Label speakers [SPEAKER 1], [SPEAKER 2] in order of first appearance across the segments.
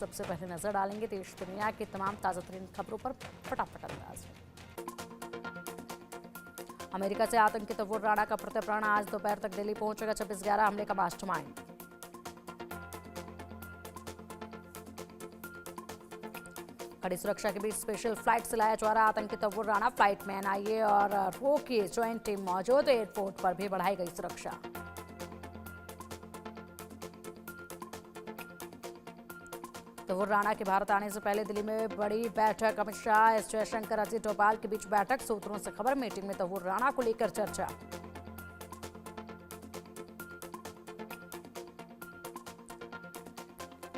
[SPEAKER 1] सबसे पहले नजर डालेंगे देश दुनिया की तमाम ताजा तरीन खबरों पर फटाफट अंदाज में। अमेरिका से आतंकी तव्वुर राणा का प्रत्यर्पण आज दोपहर तक दिल्ली पहुंचेगा। 26/11 हमले का मास्टरमाइंड। कड़ी सुरक्षा के बीच स्पेशल फ्लाइट से लाया जा रहा आतंकी तव्वुर राणा। फ्लाइट में एनआईए और रो की ज्वाइंट टीम मौजूद। एयरपोर्ट पर भी बढ़ाई गई सुरक्षा। तव्वुर राणा के भारत आने से पहले दिल्ली में बड़ी बैठक। अमित शाह, एस जयशंकर, अजीत डोभाल के बीच बैठक। सूत्रों से खबर, मीटिंग में तव्वुर राणा को लेकर चर्चा।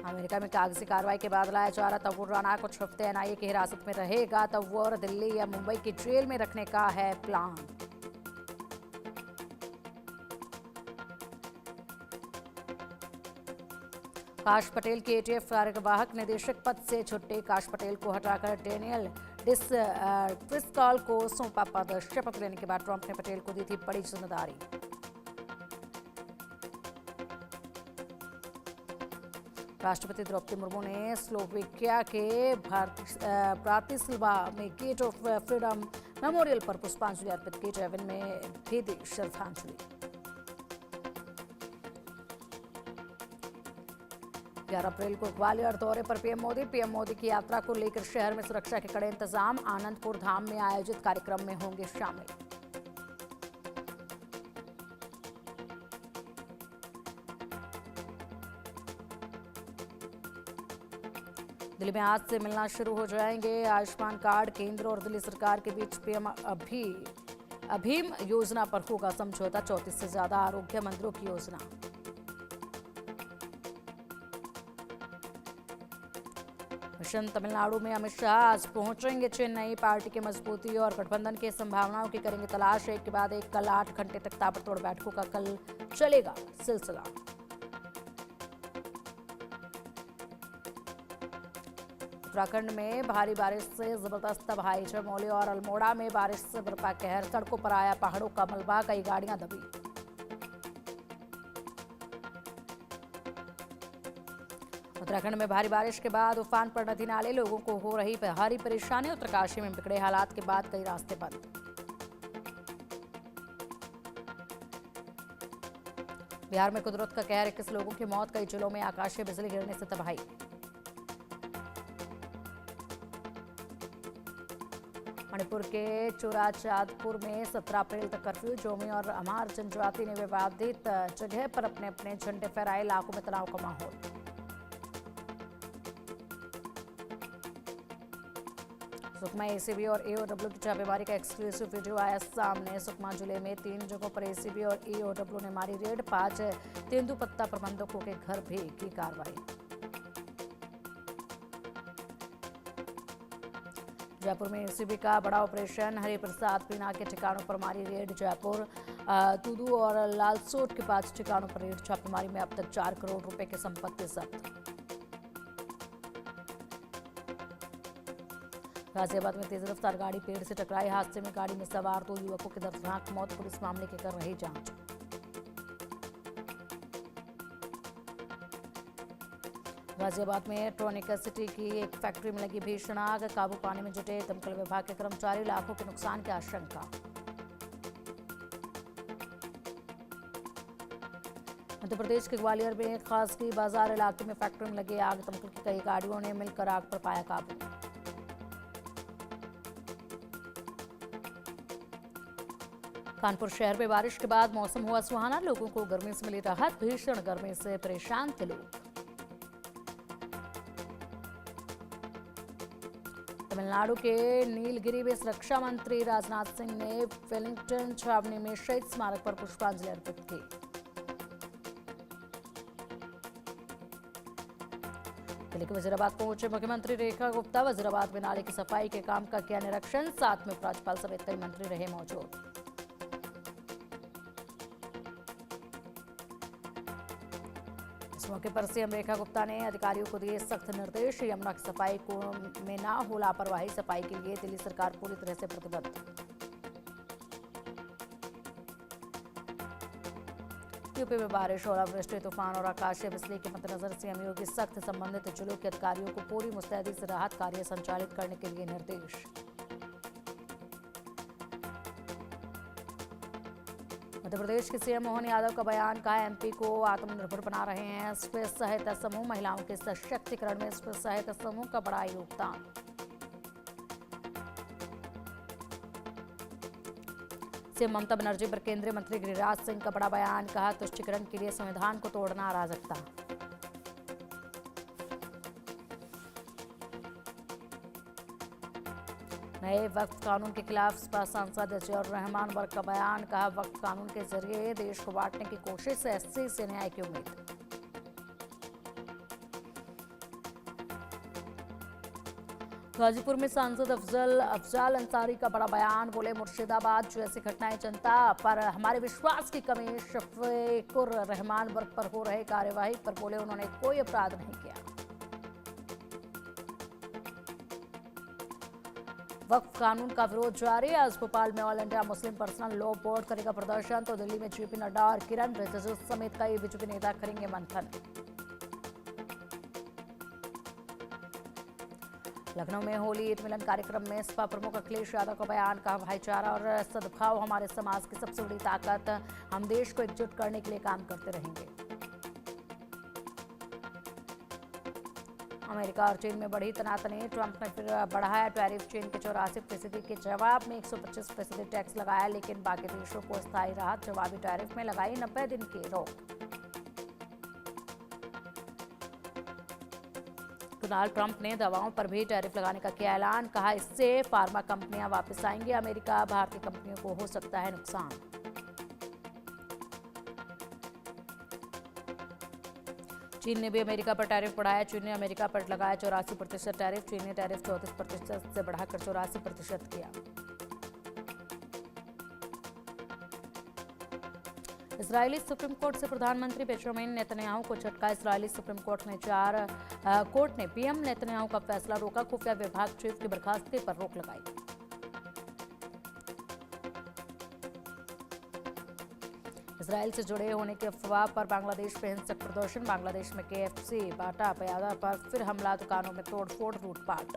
[SPEAKER 1] अमेरिका में कागजी कार्रवाई के बाद लाया जा रहा तव्वुर राणा कुछ हफ्ते एनआईए की हिरासत में रहेगा। तव्वुर दिल्ली या मुंबई की जेल में रखने का है प्लान। काश पटेल के एटीएफ कार्यवाहक निदेशक पद से छुट्टी। काश पटेल को हटाकर डेनियल ड्रिस्कॉल को सौंपा पद। शपथ लेने के बाद ट्रंप ने पटेल को दी थी बड़ी जिम्मेदारी। राष्ट्रपति द्रौपदी मुर्मू ने स्लोवेकिया के ब्रातिस्लावा में गेट ऑफ फ्रीडम मेमोरियल पर पुष्पांजलि अर्पित की। जेवन में भी दी श्रद्धांजलि। 11 अप्रैल को ग्वालियर दौरे पर पीएम मोदी। पीएम मोदी की यात्रा को लेकर शहर में सुरक्षा के कड़े इंतजाम। आनंदपुर धाम में आयोजित कार्यक्रम में होंगे शामिल। दिल्ली में आज से मिलना शुरू हो जाएंगे आयुष्मान कार्ड। केंद्र और दिल्ली सरकार के बीच पीएम अभीम योजना पर होगा समझौता। 34 से ज्यादा आरोग्य मंदिरों की योजना। मिशन तमिलनाडु में अमित शाह आज पहुंचेंगे चेन्नई। पार्टी की मजबूती और गठबंधन की संभावनाओं की करेंगे तलाश। एक के बाद एक कल 8 घंटे तक ताबड़तोड़ बैठकों का कल चलेगा सिलसिला। उत्तराखंड में भारी बारिश से जबरदस्त तबाही। चमोली और अल्मोड़ा में बारिश से बरपा कहर। सड़कों पर आया पहाड़ों का मलबा। कई गाड़ियां दबी। उत्तराखंड में भारी बारिश के बाद उफान पर नदी नाले। लोगों को हो रही भारी परेशानी। उत्तरकाशी में बिगड़े हालात के बाद कई रास्ते बंद। बिहार में कुदरत का कहर। 21 लोगों की मौत। कई जिलों में आकाशीय बिजली गिरने से तबाही। मणिपुर के चुराचांदपुर में 17 अप्रैल तक कर्फ्यू। जोमी और अमार जनजाति ने विवादित जगह पर अपने अपने झंडे फहराए। इलाकों में तनाव का माहौल। सुकमा एसीबी और एओडब्ल्यू की छापेमारी का एक्सक्लूसिव वीडियो आया सामने। सुकमा जिले में 3 जगहों पर एसीबी और एओडब्ल्यू ने मारी रेड। 5 तेंदुपत्ता प्रबंधकों के घर भी की कार्रवाई। जयपुर में एसीबी का बड़ा ऑपरेशन। हरिप्रसाद मीना के ठिकानों पर मारी रेड। जयपुर दूदू और लालसोट के 5 ठिकानों पर रेड। छापेमारी में अब तक 4 करोड़ रुपए की संपत्ति जब्त। गाजियाबाद में तेज रफ्तार गाड़ी पेड़ से टकराई। हादसे में गाड़ी में सवार 2 युवकों की दर्दनाक मौत। पुलिस मामले की कर रही जांच। गाजियाबाद में ट्रॉनिक सिटी की एक फैक्ट्री में लगी भीषण आग। काबू पाने में जुटे दमकल विभाग के कर्मचारी। लाखों के नुकसान की आशंका। मध्य प्रदेश के ग्वालियर में खासगी बाजार इलाके में फैक्ट्री में लगी आग। दमकल की कई गाड़ियों ने मिलकर आग पर पाया काबू। कानपुर शहर में बारिश के बाद मौसम हुआ सुहाना। लोगों को गर्मी से मिली राहत। भीषण गर्मी से परेशान थे लोग। तमिलनाडु के नीलगिरी में रक्षा मंत्री राजनाथ सिंह ने वेलिंगटन छावनी में शहीद स्मारक पर पुष्पांजलि अर्पित की। दिल्ली के वजीराबाद पहुंचे मुख्यमंत्री रेखा गुप्ता। वजीराबाद में नाले की सफाई के काम का किया निरीक्षण। साथ में उपराज्यपाल समेत कई मंत्री रहे मौजूद। इस मौके पर सीएम रेखा गुप्ता ने अधिकारियों को दिए सख्त निर्देश। यमुना की सफाई को में ना हो लापरवाही। सफाई के लिए दिल्ली सरकार पूरी तरह से प्रतिबद्ध। यूपी में बारिश, ओलावृष्टि, तूफान और आकाशीय बिजली के मद्देनजर सीएम योगी सख्त संबंधित जिलों के अधिकारियों को पूरी मुस्तैदी से राहत कार्य संचालित करने के लिए निर्देश। मध्य प्रदेश के सीएम मोहन यादव का बयान, कहा एमपी को आत्मनिर्भर बना रहे हैं स्व सहायता समूह, महिलाओं के सशक्तिकरण में स्व सहायता समूह का बड़ा योगदान। सीएम ममता बनर्जी पर केंद्रीय मंत्री गिरिराज सिंह का बड़ा बयान, कहा तुष्टीकरण के लिए संविधान को तोड़ना अराजकता। नए वक्फ कानून के खिलाफ सपा सांसद अजहर रहमान वर्ग का बयान, कहा वक्फ कानून के जरिए देश को बांटने की कोशिश से एससी से न्याय की उम्मीद। गाजीपुर में सांसद अफजल अंसारी का बड़ा बयान, बोले मुर्शिदाबाद जैसी घटनाएं जनता पर हमारे विश्वास की कमी। शफीकुर रहमान वर्ग पर हो रहे कार्यवाही पर बोले उन्होंने कोई अपराध नहीं किया। वक्फ कानून का विरोध जारी, आज भोपाल में all India Muslim personal law board करेगा प्रदर्शन, तो दिल्ली में जेपी नड्डा और किरण रिजिजू समेत कई बीजेपी नेता करेंगे मंथन। लखनऊ में होली ईद मिलन कार्यक्रम में सपा प्रमुख अखिलेश यादव का बयान, कहा भाईचारा और सद्भाव हमारे समाज की सबसे बड़ी ताकत, हम देश को एकजुट करने के लिए काम करते रहेंगे। अमेरिका और चीन में बढ़ी तनातनी, ट्रंप ने फिर बढ़ाया टैरिफ, चीन के 84% के जवाब में 125% टैक्स लगाया, लेकिन बाकी देशों को स्थायी राहत, जवाबी टैरिफ में लगाई 90 दिन की रोक। डोनाल्ड ट्रंप ने दवाओं पर भी टैरिफ लगाने का किया ऐलान, कहा इससे फार्मा कंपनियां वापस आएंगी अमेरिका, भारतीय कंपनियों को हो सकता है नुकसान। चीन ने भी अमेरिका पर टैरिफ बढ़ाया, चीन ने अमेरिका पर लगाया 84% टैरिफ, चीन ने टैरिफ 34% से बढ़ाकर 84% किया। इजरायली सुप्रीम कोर्ट से प्रधानमंत्री बेंजामिन नेतन्याहू को झटका, इजरायली सुप्रीम कोर्ट ने पीएम नेतन्याहू का फैसला रोका, खुफिया विभाग चीफ की बर्खास्तगी पर रोक लगाई। इजरायल से जुड़े होने की अफवाह पर बांग्लादेश में हिंसक प्रदर्शन, बांग्लादेश में केएफसी बाटा प्यादा पर फिर हमला, दुकानों में तोड़फोड़, लूटपाट।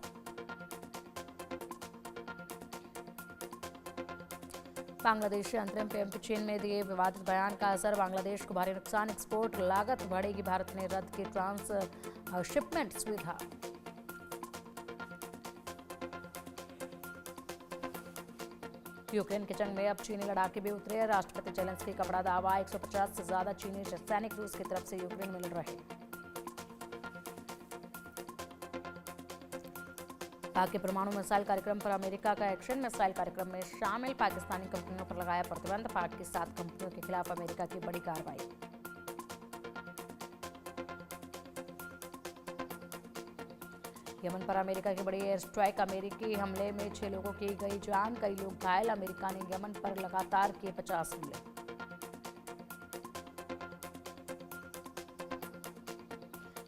[SPEAKER 1] बांग्लादेशी अंतरिम पीएम के चीन में दिए विवादित बयान का असर, बांग्लादेश को भारी नुकसान, एक्सपोर्ट लागत बढ़ेगी, भारत ने रद्द की ट्रांसशिपमेंट सुविधा। यूक्रेन की जंग में अब चीनी लड़ाके भी उतरे, राष्ट्रपति जेलेंस्की का बड़ा दावा, 150 से ज्यादा चीनी सैनिक रूस की तरफ से यूक्रेन में लड़ रहे। पाक के परमाणु मिसाइल कार्यक्रम पर अमेरिका का एक्शन, मिसाइल कार्यक्रम में शामिल पाकिस्तानी कंपनियों पर लगाया प्रतिबंध, पाक की 7 कंपनियों के खिलाफ अमेरिका की बड़ी कार्रवाई। यमन पर अमेरिका की बड़ी एयर स्ट्राइक, अमेरिकी हमले में 6 लोगों की गई जान, कई लोग घायल, अमेरिका ने यमन पर लगातार किए 50 हमले।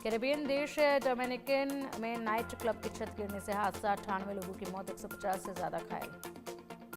[SPEAKER 1] कैरेबियन देश डोमिनिकन में नाइट क्लब की छत गिरने से हादसा, 98 लोगों की मौत, 150 से ज्यादा घायल।